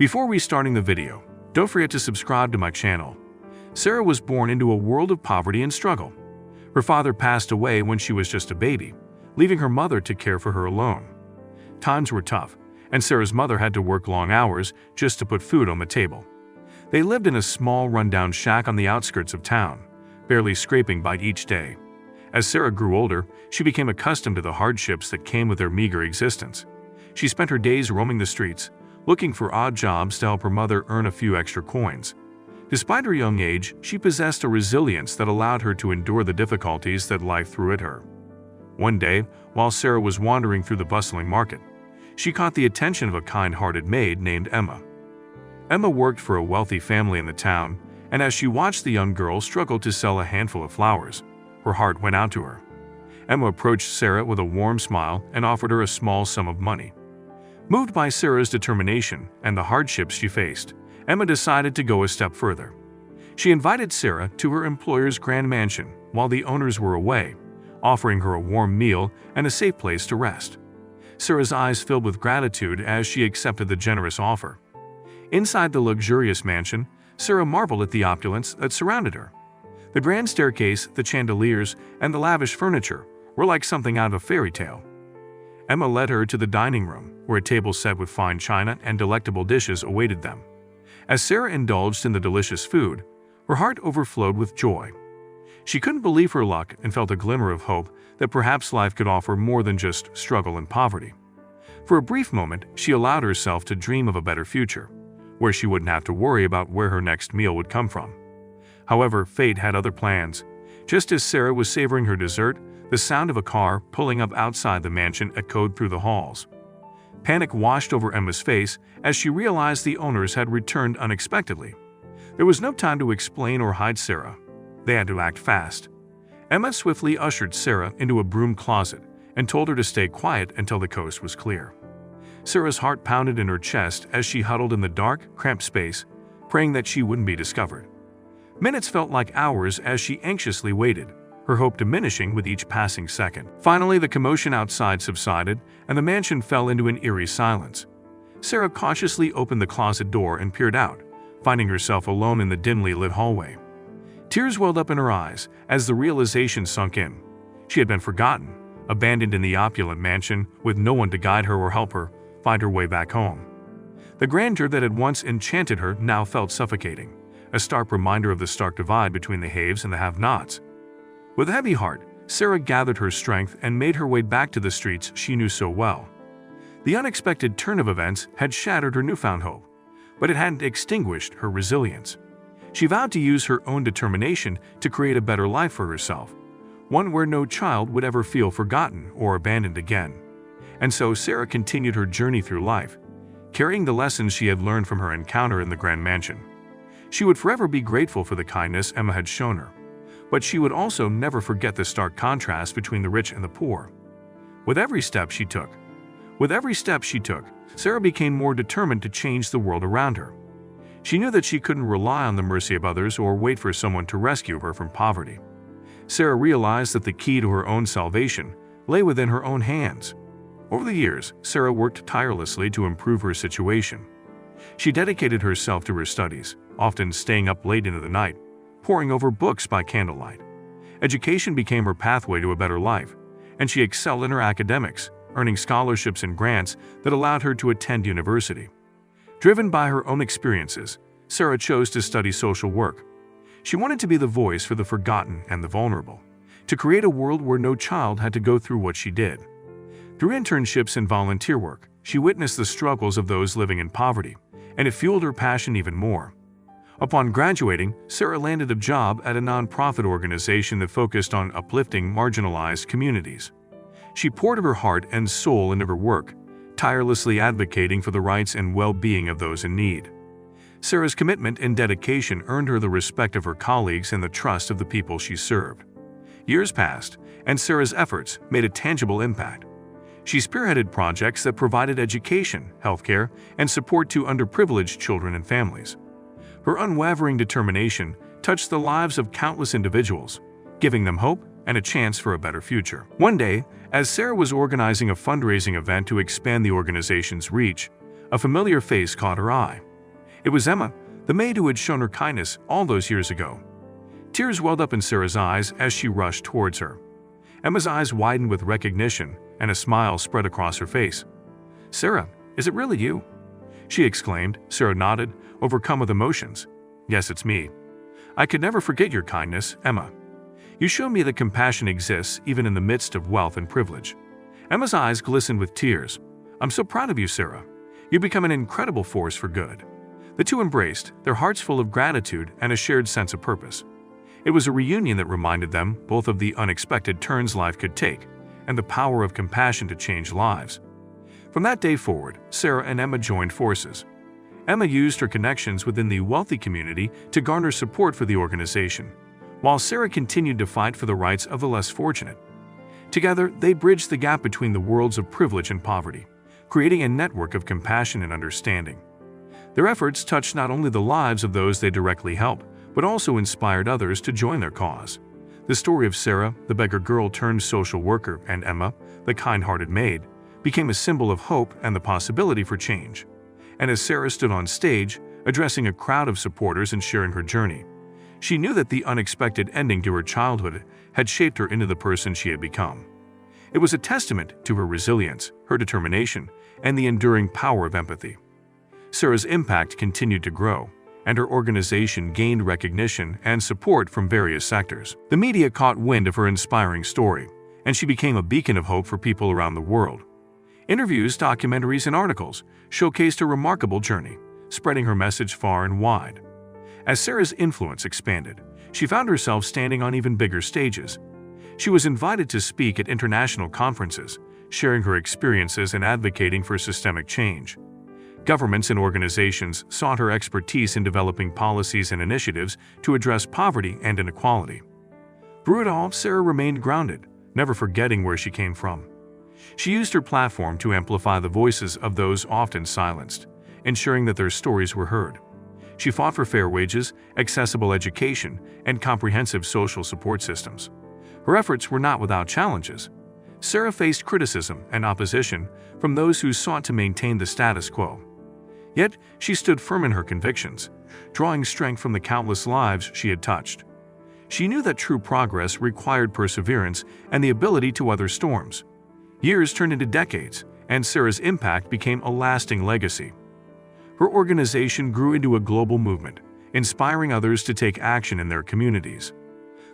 Before restarting the video, don't forget to subscribe to my channel. Sarah was born into a world of poverty and struggle. Her father passed away when she was just a baby, leaving her mother to care for her alone. Times were tough, and Sarah's mother had to work long hours just to put food on the table. They lived in a small rundown shack on the outskirts of town, barely scraping by each day. As Sarah grew older, she became accustomed to the hardships that came with their meager existence. She spent her days roaming the streets, looking for odd jobs to help her mother earn a few extra coins. Despite her young age, she possessed a resilience that allowed her to endure the difficulties that life threw at her. One day, while Sarah was wandering through the bustling market, she caught the attention of a kind-hearted maid named Emma. Emma worked for a wealthy family in the town, and as she watched the young girl struggle to sell a handful of flowers, her heart went out to her. Emma approached Sarah with a warm smile and offered her a small sum of money. Moved by Sarah's determination and the hardships she faced, Emma decided to go a step further. She invited Sarah to her employer's grand mansion while the owners were away, offering her a warm meal and a safe place to rest. Sarah's eyes filled with gratitude as she accepted the generous offer. Inside the luxurious mansion, Sarah marveled at the opulence that surrounded her. The grand staircase, the chandeliers, and the lavish furniture were like something out of a fairy tale. Emma led her to the dining room, where a table set with fine china and delectable dishes awaited them. As Sarah indulged in the delicious food, her heart overflowed with joy. She couldn't believe her luck and felt a glimmer of hope that perhaps life could offer more than just struggle and poverty. For a brief moment, she allowed herself to dream of a better future, where she wouldn't have to worry about where her next meal would come from. However, fate had other plans. Just as Sarah was savoring her dessert, the sound of a car pulling up outside the mansion echoed through the halls. Panic washed over Emma's face as she realized the owners had returned unexpectedly. There was no time to explain or hide Sarah. They had to act fast. Emma swiftly ushered Sarah into a broom closet and told her to stay quiet until the coast was clear. Sarah's heart pounded in her chest as she huddled in the dark, cramped space, praying that she wouldn't be discovered. Minutes felt like hours as she anxiously waited, her hope diminishing with each passing second. Finally, the commotion outside subsided, and the mansion fell into an eerie silence. Sarah cautiously opened the closet door and peered out, finding herself alone in the dimly lit hallway. Tears welled up in her eyes as the realization sunk in. She had been forgotten, abandoned in the opulent mansion with no one to guide her or help her find her way back home. The grandeur that had once enchanted her now felt suffocating, a stark reminder of the stark divide between the haves and the have-nots. With a heavy heart, Sarah gathered her strength and made her way back to the streets she knew so well. The unexpected turn of events had shattered her newfound hope, but it hadn't extinguished her resilience. She vowed to use her own determination to create a better life for herself, one where no child would ever feel forgotten or abandoned again. And so Sarah continued her journey through life, carrying the lessons she had learned from her encounter in the grand mansion. She would forever be grateful for the kindness Emma had shown her, but she would also never forget the stark contrast between the rich and the poor. With every step she took, Sarah became more determined to change the world around her. She knew that she couldn't rely on the mercy of others or wait for someone to rescue her from poverty. Sarah realized that the key to her own salvation lay within her own hands. Over the years, Sarah worked tirelessly to improve her situation. She dedicated herself to her studies, often staying up late into the night, poring over books by candlelight. Education became her pathway to a better life, and she excelled in her academics, earning scholarships and grants that allowed her to attend university. Driven by her own experiences, Sarah chose to study social work. She wanted to be the voice for the forgotten and the vulnerable, to create a world where no child had to go through what she did. Through internships and volunteer work, she witnessed the struggles of those living in poverty, and it fueled her passion even more. Upon graduating, Sarah landed a job at a nonprofit organization that focused on uplifting marginalized communities. She poured her heart and soul into her work, tirelessly advocating for the rights and well-being of those in need. Sarah's commitment and dedication earned her the respect of her colleagues and the trust of the people she served. Years passed, and Sarah's efforts made a tangible impact. She spearheaded projects that provided education, healthcare, and support to underprivileged children and families. Her unwavering determination touched the lives of countless individuals, giving them hope and a chance for a better future. One day, as Sarah was organizing a fundraising event to expand the organization's reach, a familiar face caught her eye. It was Emma, the maid who had shown her kindness all those years ago. Tears welled up in Sarah's eyes as she rushed towards her. Emma's eyes widened with recognition, and a smile spread across her face. "Sarah, is it really you?" she exclaimed. Sarah nodded, overcome with emotions. "Yes, it's me. I could never forget your kindness, Emma. You showed me that compassion exists even in the midst of wealth and privilege." Emma's eyes glistened with tears. "I'm so proud of you, Sarah. You've become an incredible force for good." The two embraced, their hearts full of gratitude and a shared sense of purpose. It was a reunion that reminded them both of the unexpected turns life could take and the power of compassion to change lives. From that day forward, Sarah and Emma joined forces. Emma used her connections within the wealthy community to garner support for the organization, while Sarah continued to fight for the rights of the less fortunate. Together, they bridged the gap between the worlds of privilege and poverty, creating a network of compassion and understanding. Their efforts touched not only the lives of those they directly helped, but also inspired others to join their cause. The story of Sarah, the beggar girl turned social worker, and Emma, the kind-hearted maid, became a symbol of hope and the possibility for change. And as Sarah stood on stage, addressing a crowd of supporters and sharing her journey, she knew that the unexpected ending to her childhood had shaped her into the person she had become. It was a testament to her resilience, her determination, and the enduring power of empathy. Sarah's impact continued to grow, and her organization gained recognition and support from various sectors. The media caught wind of her inspiring story, and she became a beacon of hope for people around the world. Interviews, documentaries, and articles showcased her remarkable journey, spreading her message far and wide. As Sarah's influence expanded, she found herself standing on even bigger stages. She was invited to speak at international conferences, sharing her experiences and advocating for systemic change. Governments and organizations sought her expertise in developing policies and initiatives to address poverty and inequality. Through it all, Sarah remained grounded, never forgetting where she came from. She used her platform to amplify the voices of those often silenced, ensuring that their stories were heard. She fought for fair wages, accessible education, and comprehensive social support systems. Her efforts were not without challenges. Sarah faced criticism and opposition from those who sought to maintain the status quo. Yet, she stood firm in her convictions, drawing strength from the countless lives she had touched. She knew that true progress required perseverance and the ability to weather storms. Years turned into decades, and Sarah's impact became a lasting legacy. Her organization grew into a global movement, inspiring others to take action in their communities.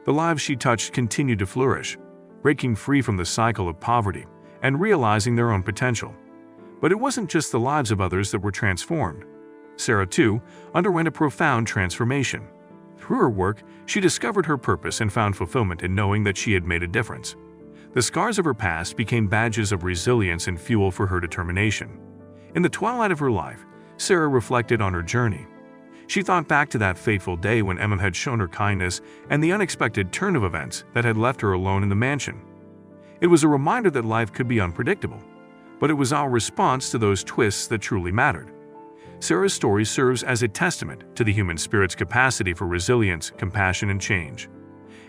The lives she touched continued to flourish, breaking free from the cycle of poverty and realizing their own potential. But it wasn't just the lives of others that were transformed. Sarah, too, underwent a profound transformation. Through her work, she discovered her purpose and found fulfillment in knowing that she had made a difference. The scars of her past became badges of resilience and fuel for her determination. In the twilight of her life, Sarah reflected on her journey. She thought back to that fateful day when Emma had shown her kindness and the unexpected turn of events that had left her alone in the mansion. It was a reminder that life could be unpredictable, but it was our response to those twists that truly mattered. Sarah's story serves as a testament to the human spirit's capacity for resilience, compassion, and change.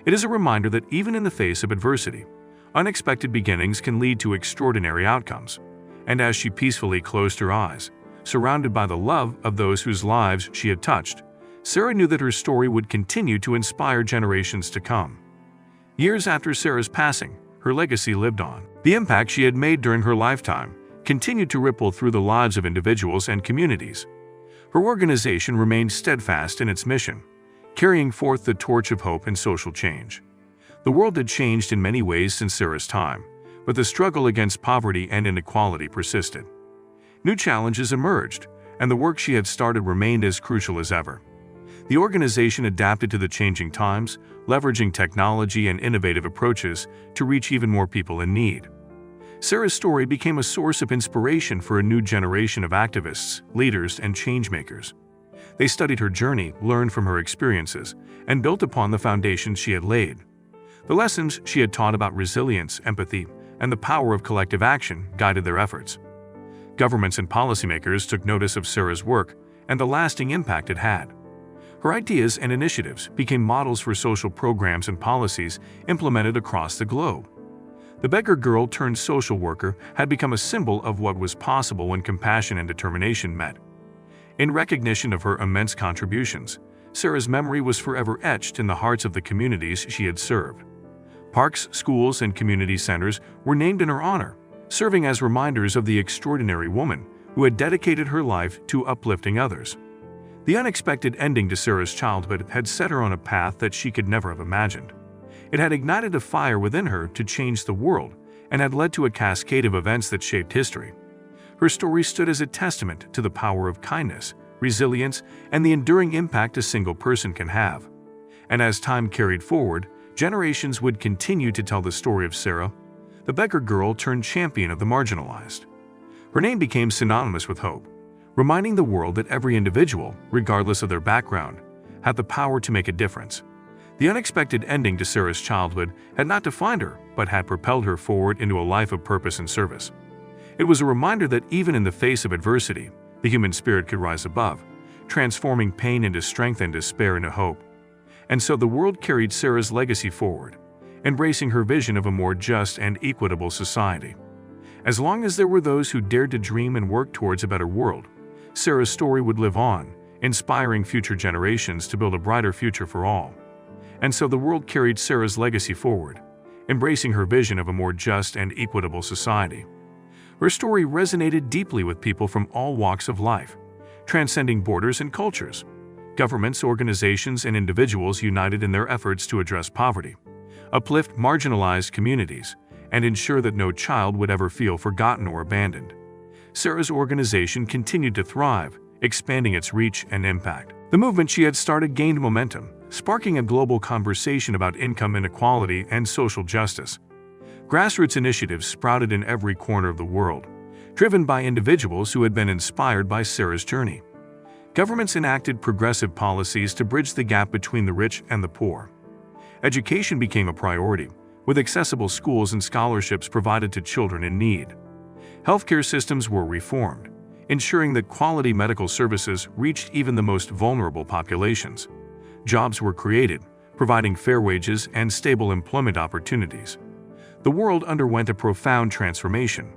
It is a reminder that even in the face of adversity, unexpected beginnings can lead to extraordinary outcomes. And as she peacefully closed her eyes, surrounded by the love of those whose lives she had touched, Sarah knew that her story would continue to inspire generations to come. Years after Sarah's passing, her legacy lived on. The impact she had made during her lifetime continued to ripple through the lives of individuals and communities. Her organization remained steadfast in its mission, carrying forth the torch of hope and social change. The world had changed in many ways since Sarah's time, but the struggle against poverty and inequality persisted. New challenges emerged, and the work she had started remained as crucial as ever. The organization adapted to the changing times, leveraging technology and innovative approaches to reach even more people in need. Sarah's story became a source of inspiration for a new generation of activists, leaders, and changemakers. They studied her journey, learned from her experiences, and built upon the foundations she had laid. The lessons she had taught about resilience, empathy, and the power of collective action guided their efforts. Governments and policymakers took notice of Sarah's work and the lasting impact it had. Her ideas and initiatives became models for social programs and policies implemented across the globe. The beggar girl turned social worker had become a symbol of what was possible when compassion and determination met. In recognition of her immense contributions, Sarah's memory was forever etched in the hearts of the communities she had served. Parks, schools, and community centers were named in her honor, serving as reminders of the extraordinary woman who had dedicated her life to uplifting others. The unexpected ending to Sarah's childhood had set her on a path that she could never have imagined. It had ignited a fire within her to change the world and had led to a cascade of events that shaped history. Her story stood as a testament to the power of kindness, resilience, and the enduring impact a single person can have. And as time carried forward, generations would continue to tell the story of Sarah, the beggar girl turned champion of the marginalized. Her name became synonymous with hope, reminding the world that every individual, regardless of their background, had the power to make a difference. The unexpected ending to Sarah's childhood had not defined her, but had propelled her forward into a life of purpose and service. It was a reminder that even in the face of adversity, the human spirit could rise above, transforming pain into strength and despair into hope. And so the world carried Sarah's legacy forward, embracing her vision of a more just and equitable society. As long as there were those who dared to dream and work towards a better world, Sarah's story would live on, inspiring future generations to build a brighter future for all. And so the world carried Sarah's legacy forward, embracing her vision of a more just and equitable society. Her story resonated deeply with people from all walks of life, transcending borders and cultures. Governments, organizations, and individuals united in their efforts to address poverty, uplift marginalized communities, and ensure that no child would ever feel forgotten or abandoned. Sarah's organization continued to thrive, expanding its reach and impact. The movement she had started gained momentum, sparking a global conversation about income inequality and social justice. Grassroots initiatives sprouted in every corner of the world, driven by individuals who had been inspired by Sarah's journey. Governments enacted progressive policies to bridge the gap between the rich and the poor. Education became a priority, with accessible schools and scholarships provided to children in need. Healthcare systems were reformed, ensuring that quality medical services reached even the most vulnerable populations. Jobs were created, providing fair wages and stable employment opportunities. The world underwent a profound transformation.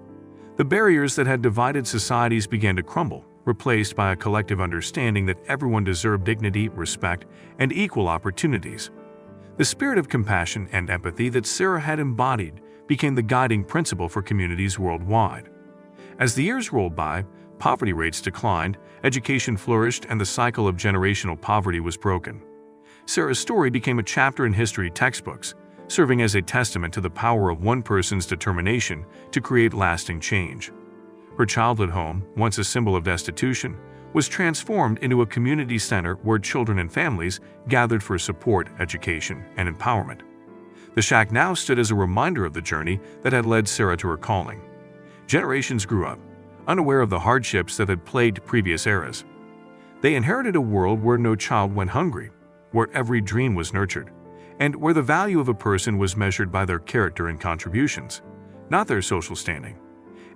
The barriers that had divided societies began to crumble, replaced by a collective understanding that everyone deserved dignity, respect, and equal opportunities. The spirit of compassion and empathy that Sarah had embodied became the guiding principle for communities worldwide. As the years rolled by, poverty rates declined, education flourished, and the cycle of generational poverty was broken. Sarah's story became a chapter in history textbooks, serving as a testament to the power of one person's determination to create lasting change. Her childhood home, once a symbol of destitution, was transformed into a community center where children and families gathered for support, education, and empowerment. The shack now stood as a reminder of the journey that had led Sarah to her calling. Generations grew up, unaware of the hardships that had plagued previous eras. They inherited a world where no child went hungry, where every dream was nurtured, and where the value of a person was measured by their character and contributions, not their social standing.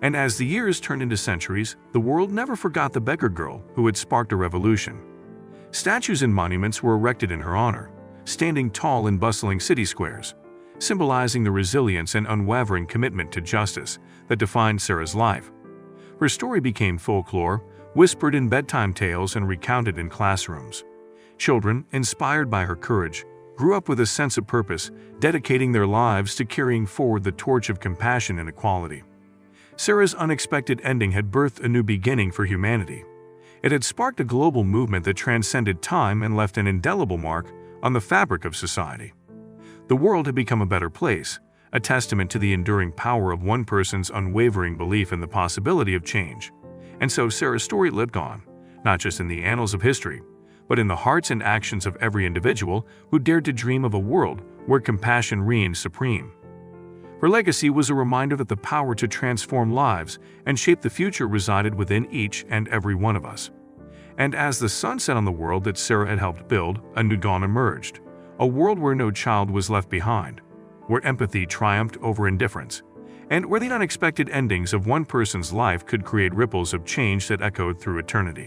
And as the years turned into centuries, the world never forgot the beggar girl who had sparked a revolution. Statues and monuments were erected in her honor, standing tall in bustling city squares, symbolizing the resilience and unwavering commitment to justice that defined Sarah's life. Her story became folklore, whispered in bedtime tales and recounted in classrooms. Children, inspired by her courage, grew up with a sense of purpose, dedicating their lives to carrying forward the torch of compassion and equality. Sarah's unexpected ending had birthed a new beginning for humanity. It had sparked a global movement that transcended time and left an indelible mark on the fabric of society. The world had become a better place, a testament to the enduring power of one person's unwavering belief in the possibility of change. And so Sarah's story lived on, not just in the annals of history, but in the hearts and actions of every individual who dared to dream of a world where compassion reigned supreme. Her legacy was a reminder that the power to transform lives and shape the future resided within each and every one of us. And as the sun set on the world that Sarah had helped build, a new dawn emerged, a world where no child was left behind, where empathy triumphed over indifference, and where the unexpected endings of one person's life could create ripples of change that echoed through eternity.